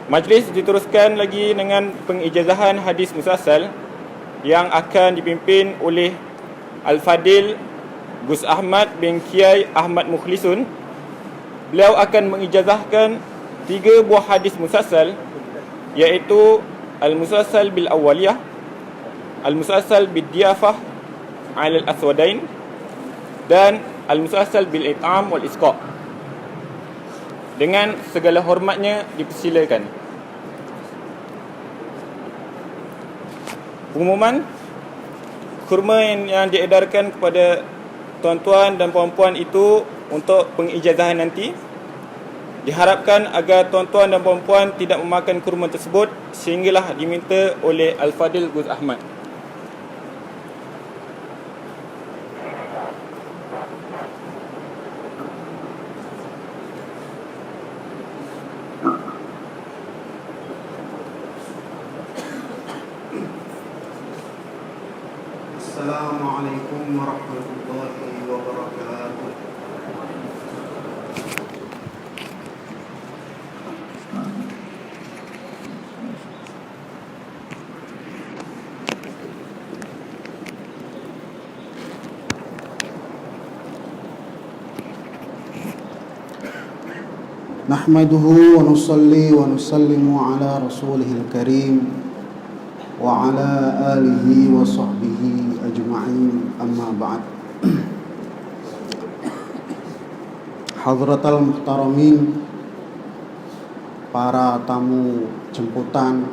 Majlis diteruskan lagi dengan pengijazahan hadis musalsal yang akan dipimpin oleh Al-Fadil Gus Ahmad bin Kiai Ahmad Mukhlisun. Beliau akan mengijazahkan 3 buah hadis musalsal, iaitu Al-Musalsal bil Awwaliyah, Al-Musalsal bil Diyafah ala al-Aswadain, dan Al-Musalsal bil It'am wal Isqa'. Dengan segala hormatnya dipersilakan. Pengumuman kurma yang diedarkan kepada tuan-tuan dan puan-puan itu untuk pengijazahan nanti, diharapkan agar tuan-tuan dan puan-puan tidak memakan kurma tersebut sehinggalah diminta oleh Al-Fadil Gus Ahmad. Assalamualaikum warahmatullahi wabarakatuh. Nahmaduhu wa nusalli wa nusallimu ala rasulihil karim wa ala alihi wa sahbihi ajma'in, amma ba'd. Hadratal muhtaramin, para tamu jemputan,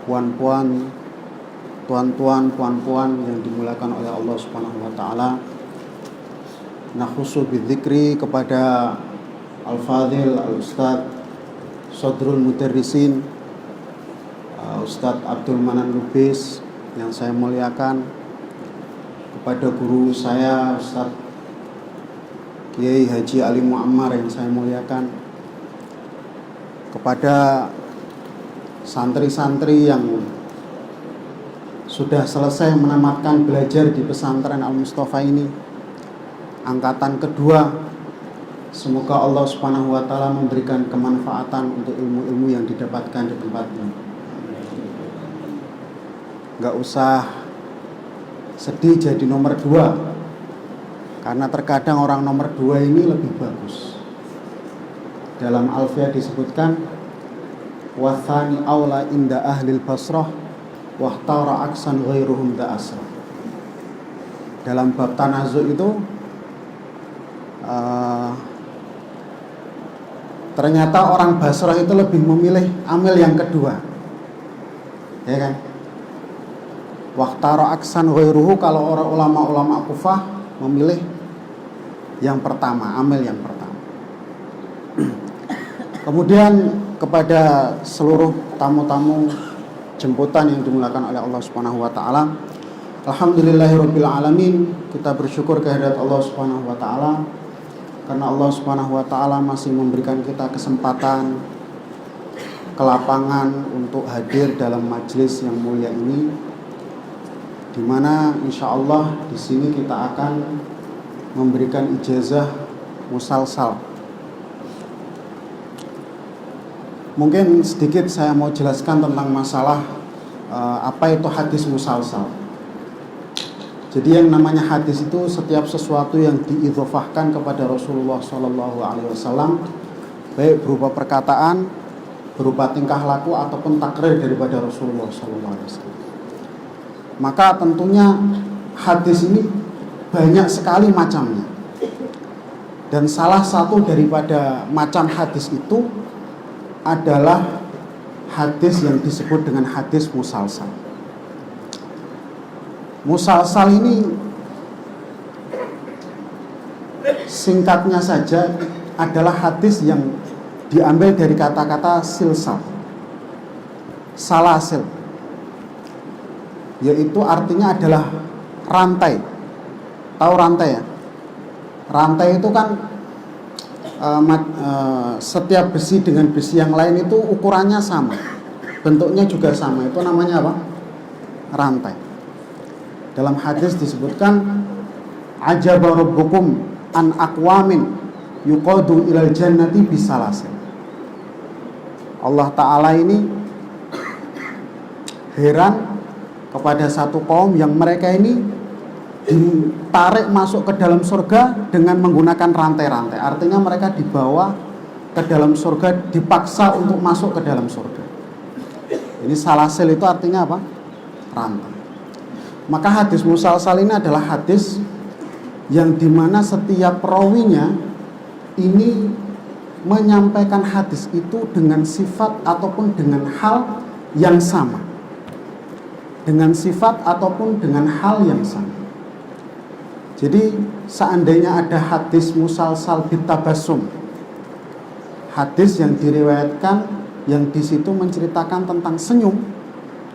puan-puan, tuan-tuan, puan-puan yang dimuliakan oleh Allah Subhanahu wa taala. Nakhusu bidzikri kepada Al-Fadhil Al-Ustadz Sodrul Mudarrisin, Ustadz Abdul Manan Lubis yang saya muliakan, kepada guru saya Ustadz Kiai Haji Ali Muammar yang saya muliakan, kepada santri-santri yang sudah selesai menamatkan belajar di pesantren Al-Mustafa ini, angkatan kedua. Semoga Allah Subhanahu wa taala memberikan kemanfaatan untuk ilmu-ilmu yang didapatkan di tempat ini. Gak usah sedih jadi nomor 2, karena terkadang orang nomor 2 ini lebih bagus. Dalam Alfiah disebutkan wathani aula inda ahlil basrah wahtara aksan ghairuhum da asrah. Dalam bab tanazu itu ternyata orang Basrah itu lebih memilih amil yang kedua, ya kan? Waktaro aksan ghairuhu, kalau orang ulama-ulama Kufah memilih yang pertama, amil yang pertama. Kemudian kepada seluruh tamu-tamu jemputan yang dimuliakan oleh Allah Subhanahu wa taala, alhamdulillahirabbil alamin, kita bersyukur kehadirat Allah Subhanahu wa taala karena Allah Subhanahu wa taala masih memberikan kita kesempatan, kelapangan untuk hadir dalam majelis yang mulia ini, di mana insyaallah di sini kita akan memberikan ijazah musalsal. Mungkin sedikit saya mau jelaskan tentang masalah apa itu hadis musalsal. Jadi yang namanya hadis itu setiap sesuatu yang diidhofahkan kepada Rasulullah SAW, baik berupa perkataan, berupa tingkah laku ataupun takrir daripada Rasulullah SAW. Maka tentunya hadis ini banyak sekali macamnya. Dan salah satu daripada macam hadis itu adalah hadis yang disebut dengan hadis musalsal. Musalsal ini singkatnya saja adalah hadis yang diambil dari kata-kata silsal, salasil, yaitu artinya adalah rantai. Tahu rantai ya? Rantai itu kan setiap besi dengan besi yang lain itu ukurannya sama, bentuknya juga sama. Itu namanya apa? Rantai. Dalam hadis disebutkan ajaba rabbukum an aqwamin yuqadu ilal jannati bisalasil. Allah Ta'ala ini heran kepada satu kaum yang mereka ini ditarik masuk ke dalam surga dengan menggunakan rantai-rantai. Artinya mereka dibawa ke dalam surga, dipaksa untuk masuk ke dalam surga. Ini salasil itu artinya apa? Rantai. Maka hadis musalsal ini adalah hadis yang dimana setiap perawinya ini menyampaikan hadis itu dengan sifat ataupun dengan hal yang sama. Dengan sifat ataupun dengan hal yang sama. Jadi seandainya ada hadis musalsal bitabassum, hadis yang diriwayatkan yang di situ menceritakan tentang senyum,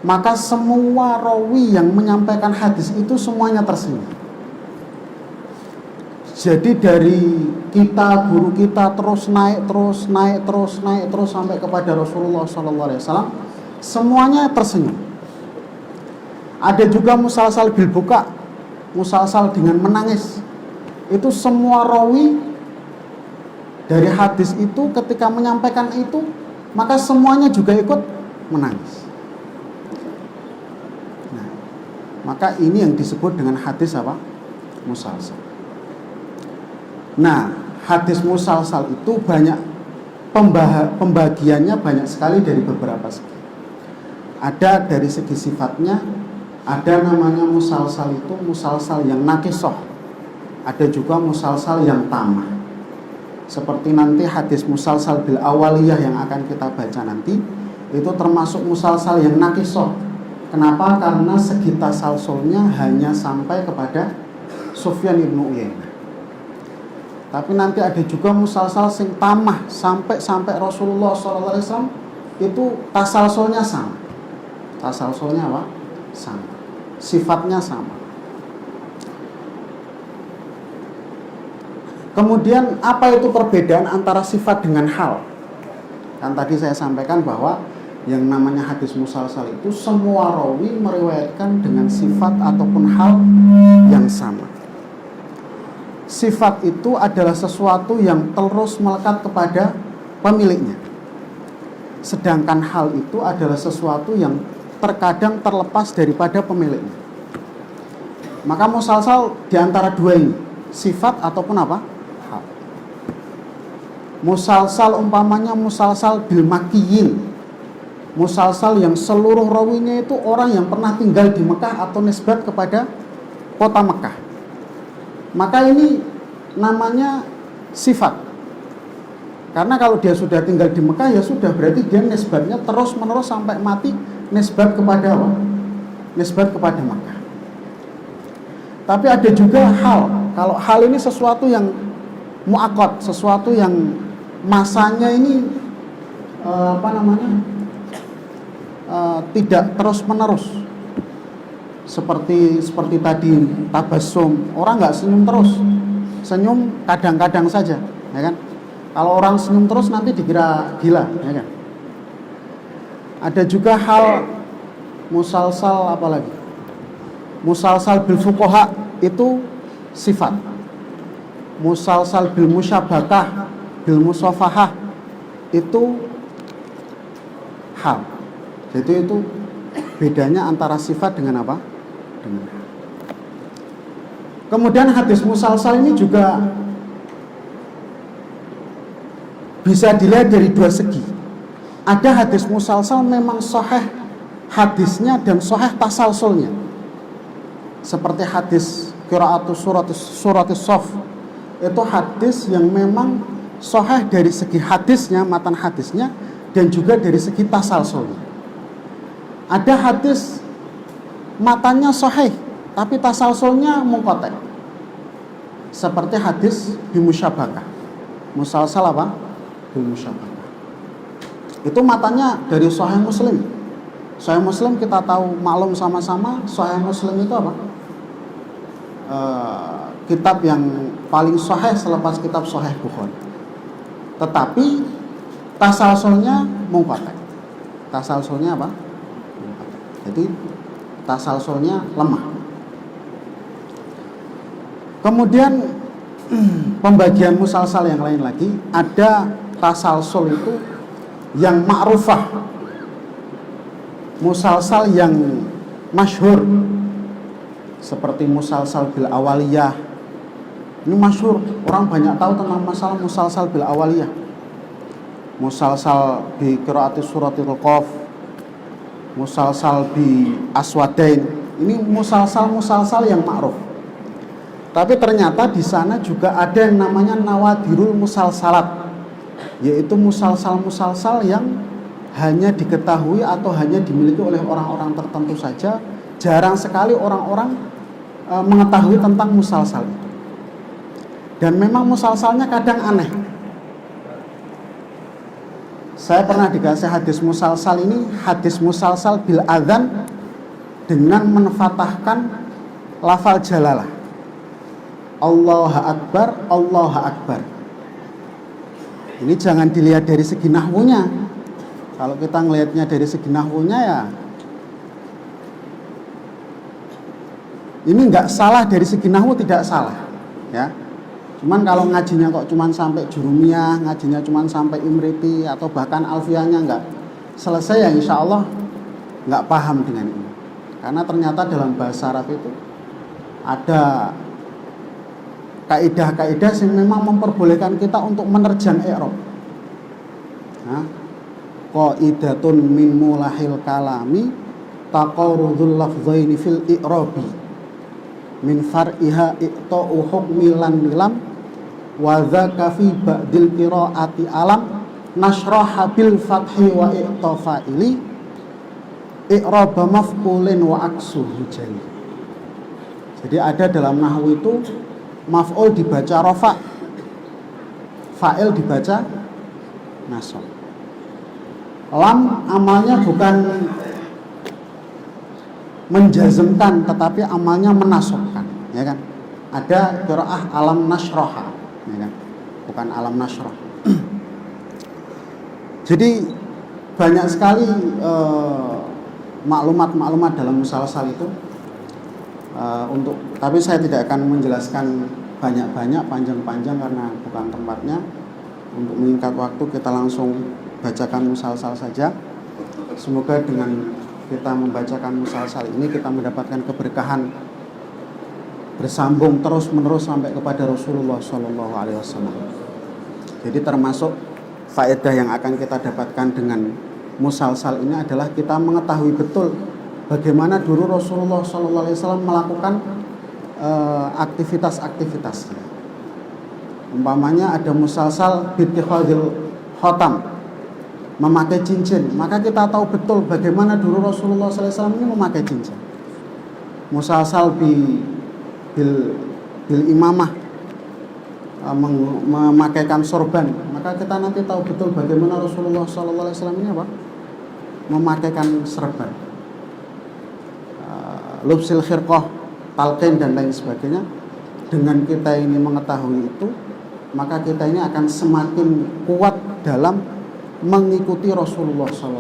maka semua rawi yang menyampaikan hadis itu semuanya tersenyum. Jadi dari kita, guru kita terus naik sampai kepada Rasulullah SAW, semuanya tersenyum. Ada juga musalsal bil buka, musalsal dengan menangis. Itu semua rawi dari hadis itu ketika menyampaikan itu, maka semuanya juga ikut menangis. Nah, maka ini yang disebut dengan hadis apa? Musalsal. Nah, hadis musalsal itu banyak pembagiannya banyak sekali dari beberapa segi. Ada dari segi sifatnya, ada namanya musalsal itu musalsal yang naqisoh. Ada juga musalsal yang tamah. Seperti nanti hadis musalsal bil awaliyah yang akan kita baca nanti, itu termasuk musalsal yang naqisoh. Kenapa? Karena segi tasalsulnya hanya sampai kepada Sufyan ibnu Uyainah. Tapi nanti ada juga musalsal sing tamah sampai Rasulullah SAW itu tasalsulnya sama. Tasalsulnya apa? Sama. Sifatnya sama. Kemudian apa itu perbedaan antara sifat dengan hal? Kan tadi saya sampaikan bahwa yang namanya hadis musalsal itu semua rawi meriwayatkan dengan sifat ataupun hal yang sama. Sifat itu adalah sesuatu yang terus melekat kepada pemiliknya. Sedangkan hal itu adalah sesuatu yang terkadang terlepas daripada pemiliknya. Maka musalsal diantara dua ini, sifat ataupun apa? Hal. Musalsal umpamanya musalsal bil makkiyin, musalsal yang seluruh rawinya itu orang yang pernah tinggal di Mekah atau nisbat kepada kota Mekah. Maka ini namanya sifat. Karena kalau dia sudah tinggal di Mekah ya sudah, berarti dia nisbatnya terus menerus sampai mati nisbat kepada apa? Nisbat kepada Mekah. Tapi ada juga hal. Kalau hal ini sesuatu yang mu'akkad, sesuatu yang masanya ini tidak terus menerus. Seperti tadi tabassum, orang nggak senyum terus, senyum kadang-kadang saja, ya kan? Kalau orang senyum terus nanti dikira gila, ya kan? Ada juga hal musalsal apa lagi? Musalsal bil fuqaha itu sifat. Musalsal bil musyabakah, bil musafahah itu hal. Jadi itu bedanya antara sifat dengan apa? Dengan hal. Kemudian hadis musalsal ini juga bisa dilihat dari dua segi. Ada hadis musalsal memang sahih hadisnya dan sahih tasalsulnya. Seperti hadis qiraatus suratis shaf. Itu hadis yang memang sahih dari segi hadisnya, matan hadisnya, dan juga dari segi tasalsulnya. Ada hadis matanya sahih tapi tasalsulnya munqati'. Seperti hadis bimusyabakah. Musalsal apa? Bimusyabakah. Itu matanya dari Sahih Muslim. Sahih Muslim kita tahu maklum sama-sama, Sahih Muslim itu apa? Kitab yang paling sahih selepas kitab Sahih Bukhari. Tetapi tasalsulnya munqati'. Tasalsulnya apa? Jadi tasalsulnya lemah. Kemudian pembagian musalsal yang lain lagi, ada tasalsul itu yang ma'rufah, musalsal yang masyhur, seperti musalsal bil awaliyah. Ini masyhur, orang banyak tahu tentang masalah musalsal bil awaliyah. Musalsal bi qiraati suratil Qaf, musalsal bi aswadain. Ini musalsal yang ma'ruf. Tapi ternyata di sana juga ada yang namanya nawadirul musalsalat, yaitu musalsal yang hanya diketahui atau hanya dimiliki oleh orang-orang tertentu saja. Jarang sekali orang-orang mengetahui tentang musalsal itu. Dan memang musalsalnya kadang aneh. Saya pernah dikasih hadis musalsal ini, hadis musalsal bil adzan dengan menfatahkan lafal jalalah. Allahu Akbar, Allahu Akbar. Ini jangan dilihat dari segi nahwunya. Kalau kita ngelihatnya dari segi nahwunya ya, ini nggak salah dari segi nahwu, tidak salah, ya. Cuman kalau ngajinya kok cuman sampai jurumiyah, ngajinya cuman sampai imriti atau bahkan alfiyahnya nggak selesai, ya insya Allah nggak paham dengan ini. Karena ternyata dalam bahasa Arab itu ada kaidah-kaidah yang memang memperbolehkan kita untuk menerjang i'rab. Qaidatun min mulahil kalami taqarrudul lafdhaini fil i'rabi min far'iha i'ta'u hukmi lan nilam wa dzaka fi ba'dil qiraati alam nasraha bil fathi wa i'tafa'ili i'raba maf'ulin wa aksuhu jali. Jadi ada dalam nahwu itu maf'ul dibaca rafa, fa'il dibaca nasab. Lam amalnya bukan menjazmkan, tetapi amalnya menasabkan, ya kan? Ada qiraah alam nasroha, ya kan? Bukan alam nasroh. Jadi banyak sekali maklumat-maklumat dalam musalsal itu. Tapi saya tidak akan menjelaskan banyak-banyak, panjang-panjang karena bukan tempatnya. Untuk meningkat waktu kita langsung bacakan musalsal saja. Semoga dengan kita membacakan musalsal ini kita mendapatkan keberkahan bersambung terus-menerus sampai kepada Rasulullah SAW. Jadi termasuk faedah yang akan kita dapatkan dengan musalsal ini adalah kita mengetahui betul bagaimana dulu Rasulullah SAW melakukan aktivitas-aktivitasnya. Umpamanya ada musalsal bittikhadil khotam, memakai cincin, maka kita tahu betul bagaimana dulu Rasulullah SAW ini memakai cincin. Musalsal bil imamah, memakaikan sorban, maka kita nanti tahu betul bagaimana Rasulullah SAW ini apa? Memakaikan serban. Lubsil khirqah, talqin dan lain sebagainya. Dengan kita ini mengetahui itu, maka kita ini akan semakin kuat dalam mengikuti Rasulullah SAW.